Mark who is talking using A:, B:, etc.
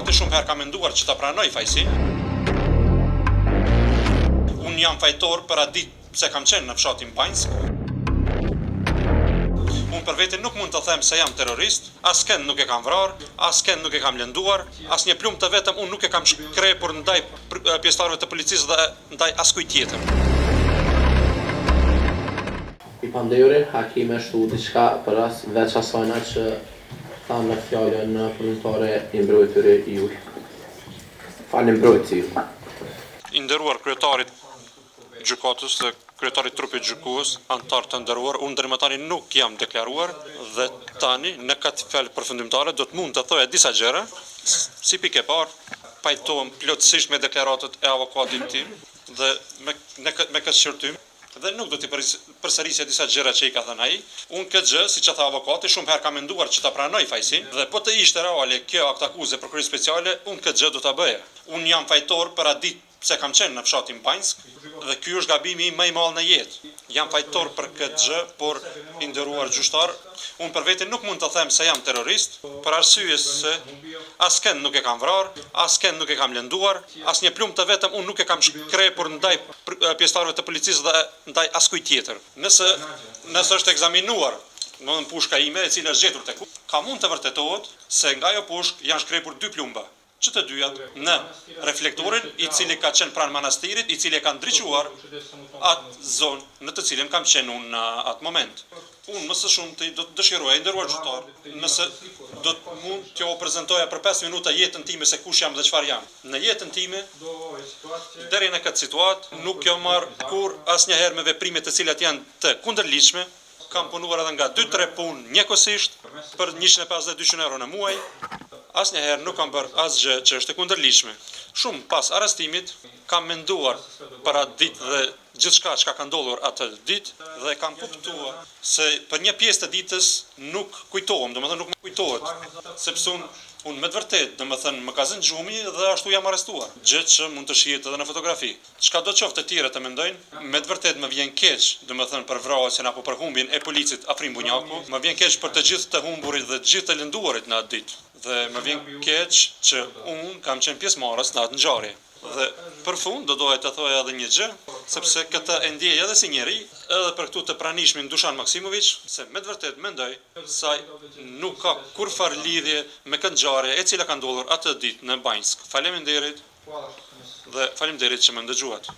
A: avokati shumë herë ka menduar që ta pranoj fajsin. Unë jam fajtor për atë ditë pse kam qenë në fshatin Banjsk. Unë për vete nuk mund të them se jam terrorist, askënd nuk e kam vrarë, askënd nuk e kam lënduar, asnjë plumë të vetëm unë nuk e kam shkrepur ndaj pjesëtarëve të policisë dhe ndaj askujt tjetër.
B: I pandehuri, Hakimi shtu diçka për veç asajna që thanë në fjallën përmëtare i mbrojtëri jull. Falem mbrojtësi ju.
A: I nderuar kryetarit gjykatës dhe kryetarit trupit gjykues, antar të nderuar, unë deri më tani nuk jam deklaruar dhe tani në këtë fjalë përfundimtare do të mund të thoja disa gjëra. Si pikë e parë, pajtohem plotësisht me deklaratat e avokatit tim dhe me këtë shqyrtim. Dhe nuk do t'i përsërisja disa gjëra që i ka thënë ai. Unë këtë gjë, siç e tha avokati, shumë herë ka menduar që ta pranoj fajsin dhe po të ishte reale kjo akt akuzë prokurorie speciale, unë këtë gjë do ta bëja. Unë jam fajtor për atë ditë pse kam qenë në fshatin Banjsk dhe ky është gabimi im më i madh në jetë. Jam fajtor për këtë gjë, por i nderuar gjyqtar, unë për vete nuk mund të them se jam terrorist, për arsye se askënd nuk e kam vrarë, askënd nuk e kam lënduar, asnjë plumë të vetëm unë nuk e kam shkrepur ndaj pjesëtarëve të policisë dhe ndaj askujt tjetër. Nëse është ekzaminuar, domethënë pushka ime e cila është gjetur tek ka mund të vërtetohet se nga ajo pushkë janë shkrepur 2 plumba. Që të dyjat në reflektorin i cili ka qenë pranë manastirit, i cili e ka ndriçuar atë zonë në të cilën kam qenë unë në atë moment. Unë më së shumti do të dëshiroja, nderuar gjyqtar, nëse do të mund t'ju prezantoja për 5 minuta jetën time se kush jam dhe çfarë jam. Në jetën time, deri në këtë situatë, nuk jam marr kur asnjëherë me veprime të cilat janë të kundërligjshme. Kam punuar edhe nga 2-3 punë njëkohësisht për 150-200 euro në muaj. Asnjëherë nuk kam bërë asgjë që është e kundërligjshme. Shumë pas arrestimit kam menduar për atë ditë dhe gjithçka që ka ndodhur atë ditë dhe kam kuptuar se për një pjesë të ditës nuk kujtohem, domethënë nuk më kujtohet, sepse unë me të vërtetë, domethënë më ka zënë xhumi dhe ashtu jam arrestuar. Gjë që mund të shihet edhe në fotografi. Çka do qoftë të tjerë të mendojnë, me të vërtetë më vjen keq, domethënë për vrasjen apo për humbjen e policit Afrim Bunjaku, më vjen keq për të gjithë të humburit dhe të gjithë të lënduarit në atë ditë. Dhe më vjen keq që unë kam qenë pjesëmarrës në atë ngjarje. Dhe për fund do doja të thoja edhe një gjë, sepse këtë e ndjej edhe si njeri, edhe për këtu të pranishmin Dušan Maksimović, se me të vërtetë mendoj se nuk ka kurfar lidhje me këtë ngjarje e cila ka ndodhur atë ditë në Banjsk. Faleminderit dhe faleminderit që më ndëgjuat.